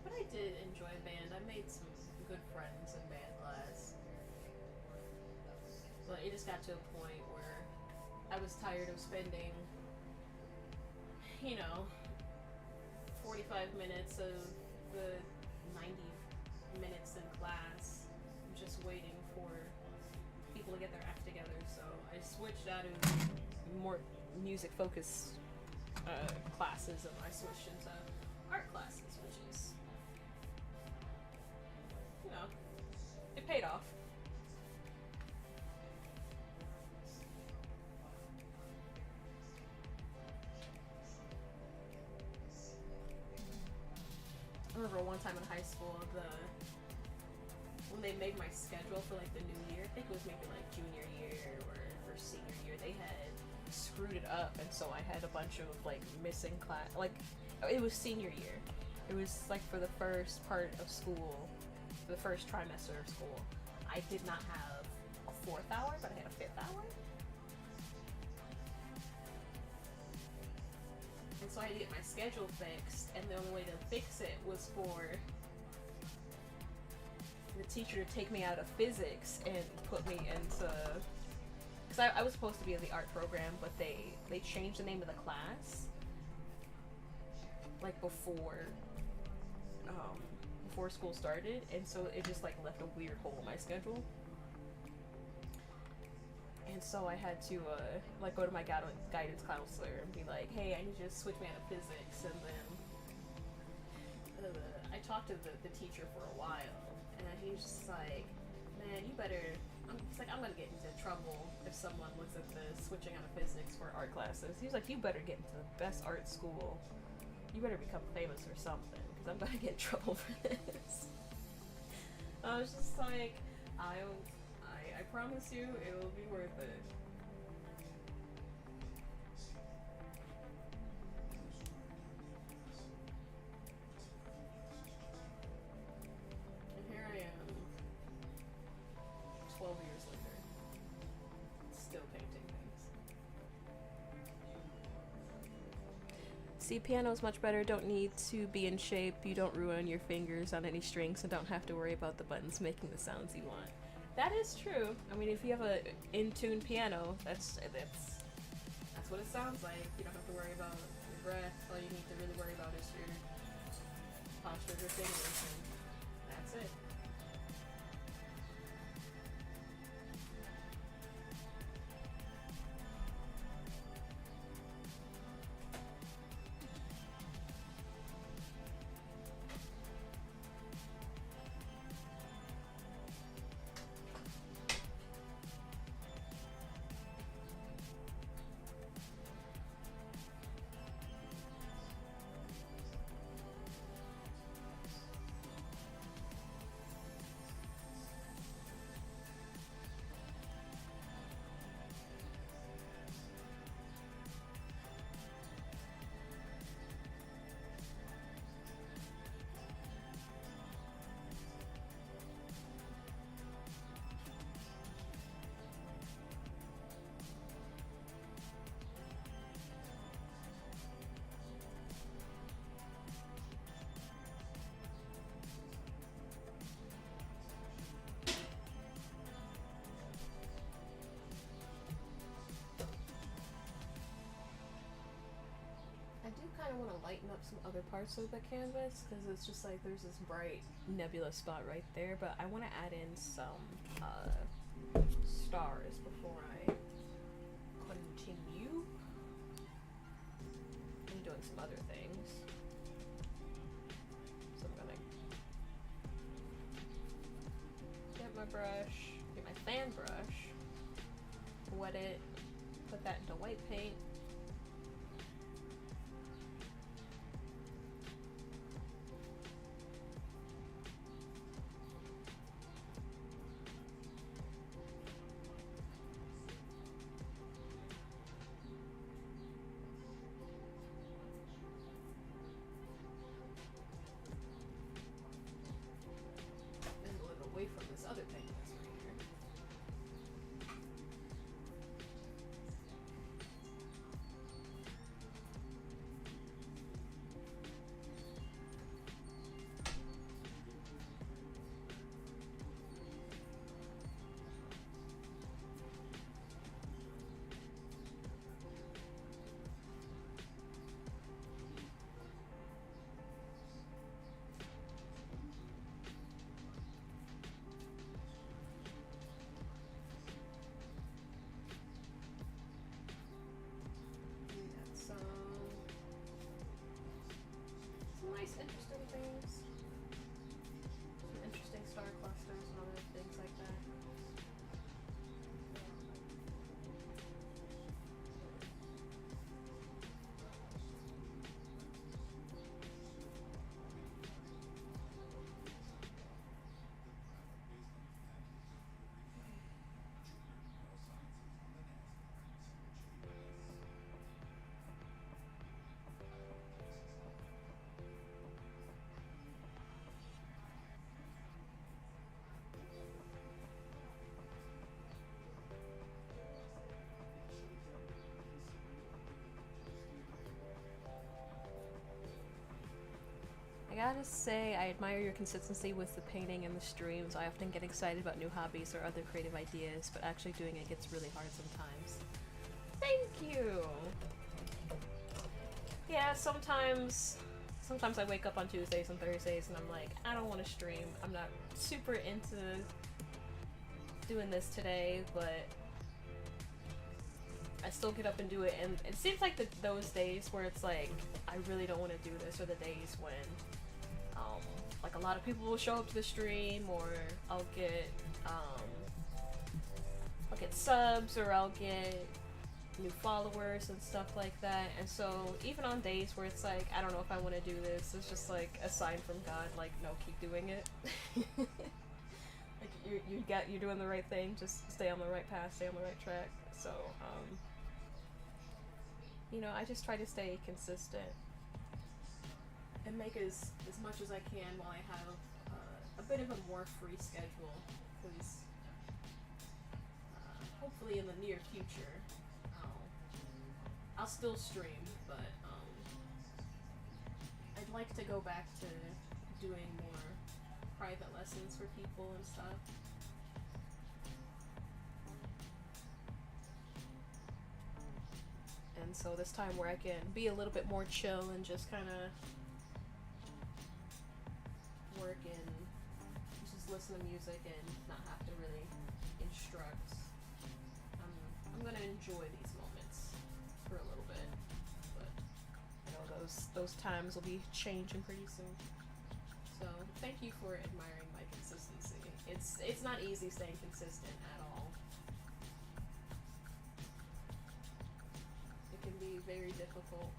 But I did enjoy band. I made some good friends in band class. But it just got to a point where I was tired of spending, 45 minutes of the 90 minutes in class just waiting for people to get their act together. So I switched out of more music focused classes and I switched into art classes, which is, it paid off. I remember one time in high school, when they made my schedule for like the new year, I think it was maybe like junior year or for senior year, they had screwed it up, and so I had a bunch of like missing class. Like it was senior year. It was like for the first part of school, for the first trimester of school, I did not have a fourth hour, but I had a fifth hour. And so I had to get my schedule fixed, and the only way to fix it was for the teacher to take me out of physics and put me into, because I was supposed to be in the art program, but they changed the name of the class like before school started, and so it just like left a weird hole in my schedule. And so I had to like go to my guidance counselor and be like, hey, I need you to switch me out of physics. And then I talked to the teacher for a while, and he was just like, man, you better, he's like, I'm gonna get into trouble if someone looks at the switching out of physics for art classes. He was like, you better get into the best art school. You better become famous or something, because I'm gonna get in trouble for this. I was just like, I promise you, it will be worth it. And here I am, 12 years later, still painting things. See, piano's much better. Don't need to be in shape. You don't ruin your fingers on any strings and don't have to worry about the buttons making the sounds you want. That is true. I mean, if you have a in-tune piano, that's what it sounds like. You don't have to worry about your breath. All you need to really worry about is your posture of your fingers, and that's it. kind of want to lighten up some other parts of the canvas because it's just like there's this bright nebula spot right there, but I want to add in some stars before I continue. I'm doing some other things. So I'm gonna get my brush, get my fan brush, wet it, put that into white paint. Away from this other thing that's right here. Nice, interesting things. Some interesting star clusters and other things like that. I gotta say, I admire your consistency with the painting and the streams. I often get excited about new hobbies or other creative ideas, but actually doing it gets really hard sometimes. Thank you! Yeah, sometimes I wake up on Tuesdays and Thursdays and I'm like, I don't want to stream. I'm not super into doing this today, but I still get up and do it, and it seems like those days where it's like, I really don't want to do this are the days when like a lot of people will show up to the stream, or I'll get subs, or I'll get new followers and stuff like that. And so even on days where it's like, I don't know if I want to do this, it's just like a sign from God, like, no, keep doing it. Like you're doing the right thing, just stay on the right path, stay on the right track. So you know, I just try to stay consistent and make as much as I can while I have a bit of a more free schedule, because hopefully in the near future I'll still stream, but I'd like to go back to doing more private lessons for people and stuff. And so this time where I can be a little bit more chill and just kind of work and just listen to music and not have to really instruct. I'm gonna enjoy these moments for a little bit, but I know those times will be changing pretty soon. So thank you for admiring my consistency. It's not easy staying consistent at all. It can be very difficult.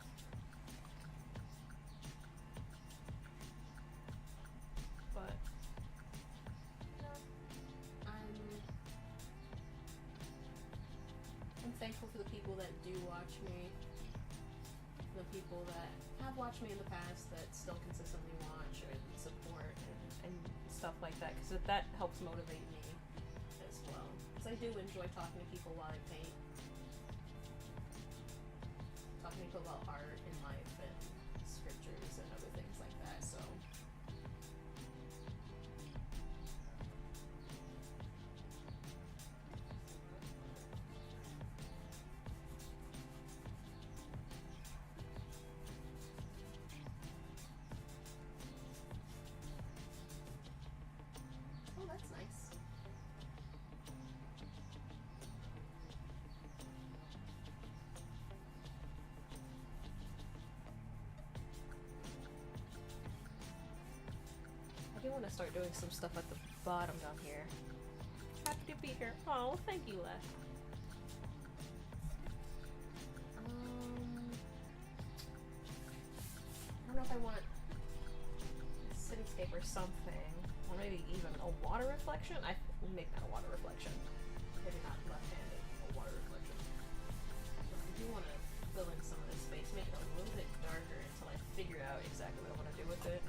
But you know, I'm thankful for the people that do watch me, the people that have watched me in the past that still consistently watch and support and stuff like that, because that helps motivate me as well. Because I do enjoy talking to people while I paint, talking to people about art and life and scriptures and other things like that. So want to start doing some stuff at the bottom down here. Happy to be here. Oh, thank you, Les. I don't know if I want a cityscape or something. Or maybe even a water reflection? I make that a water reflection. Maybe not left-handed, a water reflection. But I do want to fill in some of this space, make it a little bit darker until I figure out exactly what I want to do with it.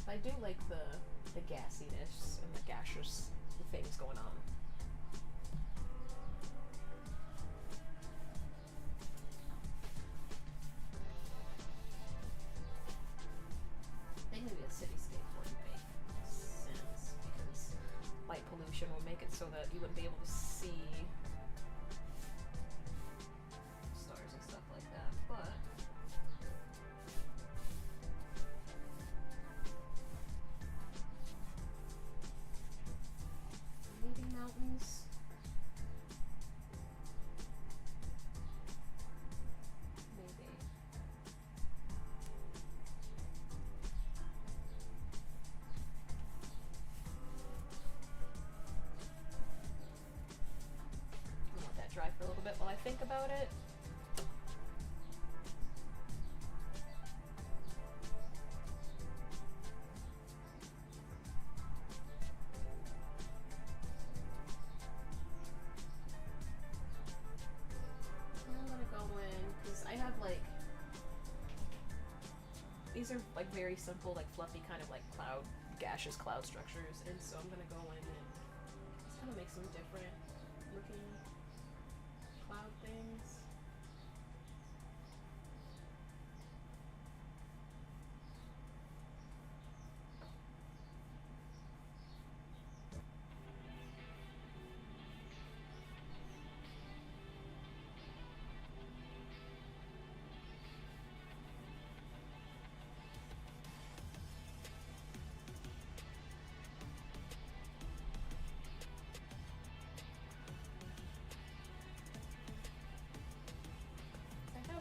I do like the gassiness and the gaseous things going on. I think maybe a cityscape wouldn't make sense because light pollution will make it so that you wouldn't be able to see stars and stuff like that, but mountains. Maybe. I'll let that dry for a little bit while I think about it. These are like very simple, like fluffy kind of like gaseous cloud structures, and so I'm gonna go in and just kind of make some different looking cloud things.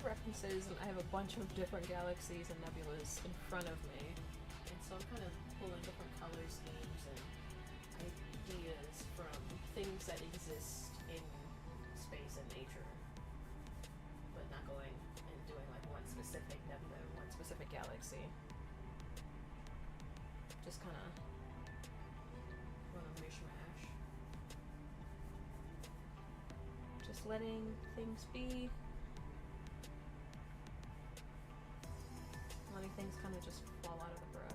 References, and I have a bunch of different galaxies and nebulas in front of me, and so I'm kind of pulling different color schemes and ideas from things that exist in space and nature, but not going and doing like one specific nebula or one specific galaxy. Just kind of run a mishmash. Just letting things be. Letting things kind of just fall out of the brush.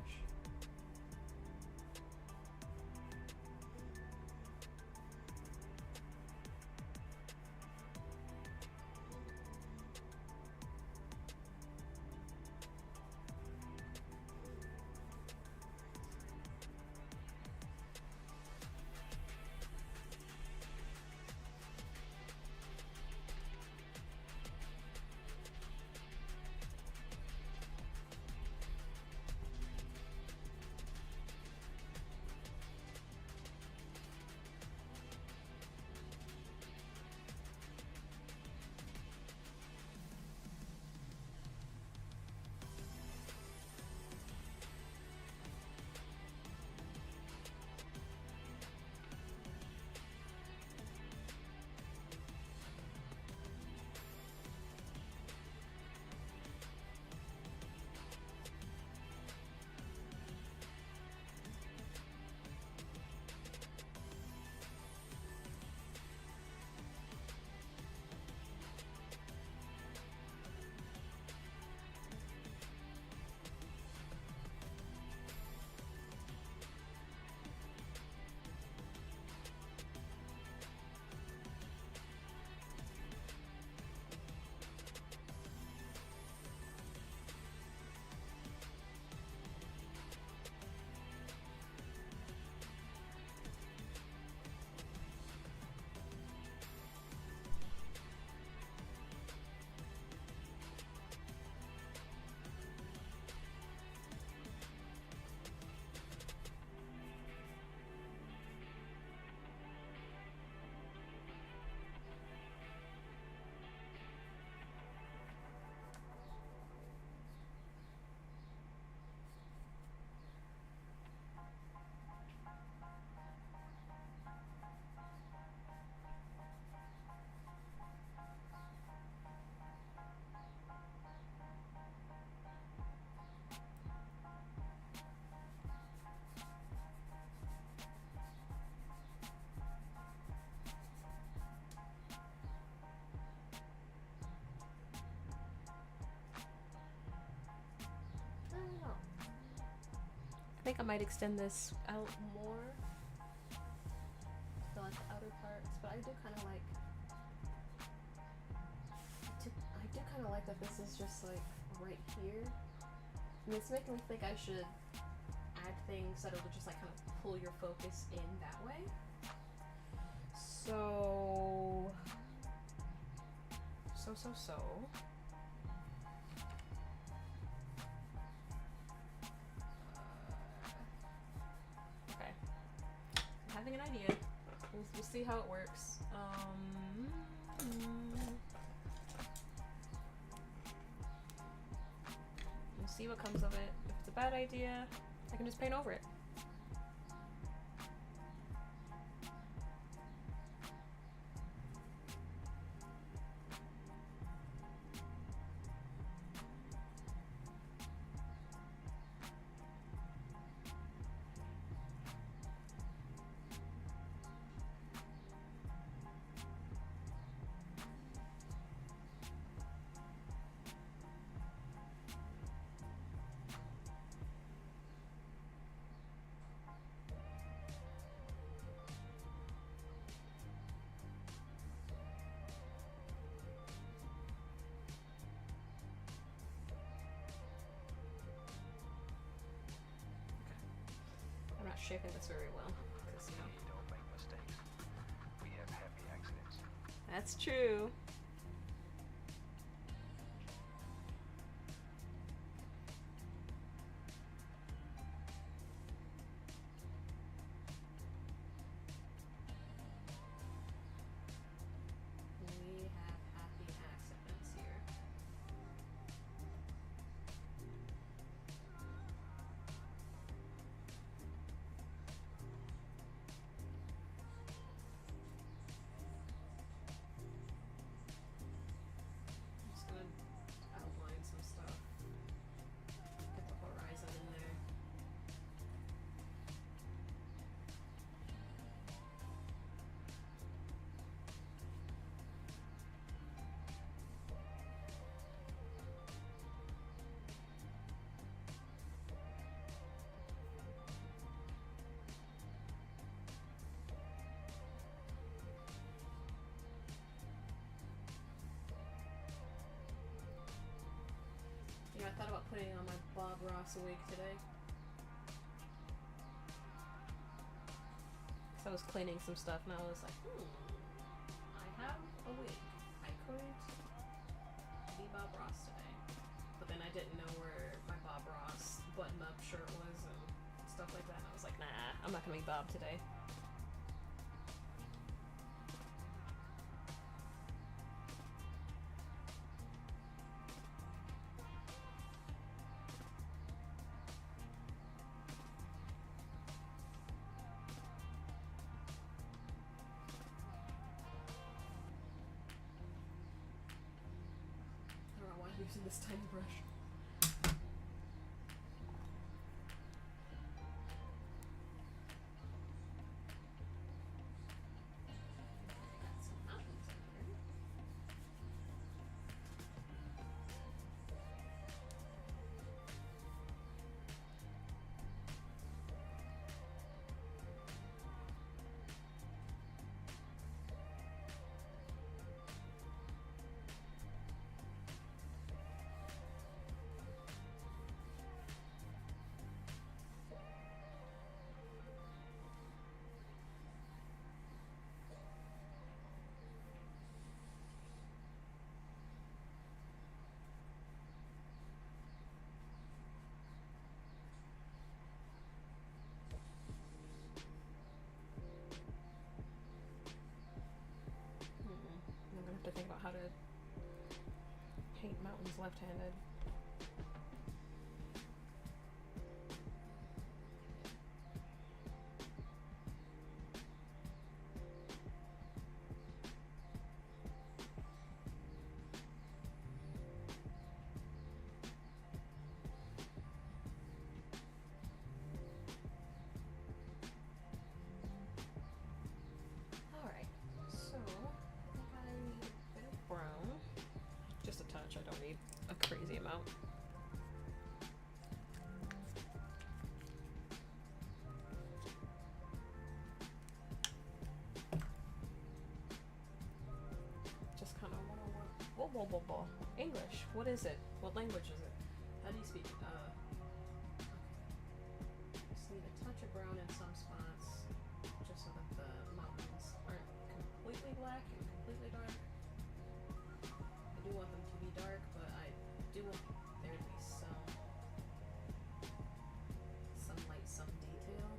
think I might extend this out more to like the outer parts, but I do kind of like. I do kind of like that this is just like right here. And it's making me think I should add things that will just like kind of pull your focus in that way. So. Okay. I'm having an idea. We'll see how it works. We'll see what comes of it. If it's a bad idea, I can just paint over it. Shaping this very well, because you know.
We don't make mistakes. We have happy accidents.
That's true. We have happy accidents here. Yeah, I thought about putting on my Bob Ross wig today. Because I was cleaning some stuff and I was like, I have a wig. I could be Bob Ross today. But then I didn't know where my Bob Ross button-up shirt was and stuff like that. And I was like, nah, I'm not going to be Bob today. Using this tiny brush. To think about how to paint mountains left-handed. I don't need a crazy amount. blah, blah, blah. English. What is it? What language is it? How do you speak? Okay. Just need a touch of brown in some spots, just so that the mountains aren't completely black and completely dark. I do want them to be dark, but I do want there to be some light, some detail.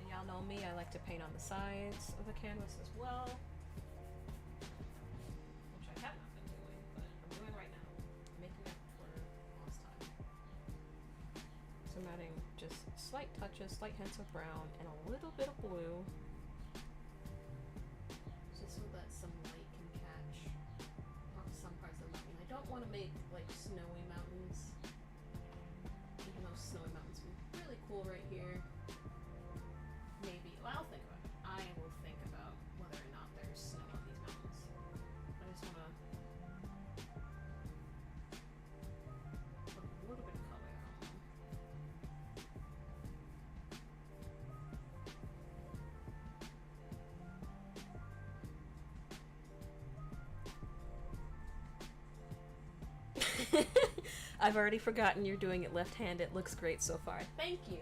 And y'all know me, I like to paint on the sides of the canvas as well. Which I have not been doing, but I'm doing right now. Making up for lost time. So I'm adding just slight touches, slight hints of brown, and a little bit of blue. Just so that some light can catch off some parts of the mountain. I don't want to make like snowy mountains. Even though snowy mountains would be really cool right here. Maybe, well, I'll think about it. I will think about whether or not there's snow on these mountains. I just want to put a little bit of color on them. I've already forgotten you're doing it left-handed. It looks great so far. Thank you.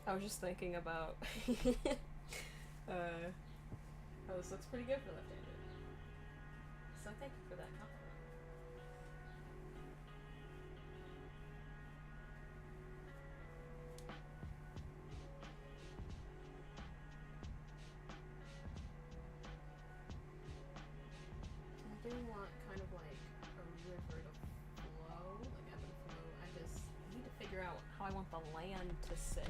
I was just thinking about how this looks pretty good for left-handed. So thank you for that compliment. I do want kind of like a river to flow, like ebb and flow. I need to figure out how I want the land to sit.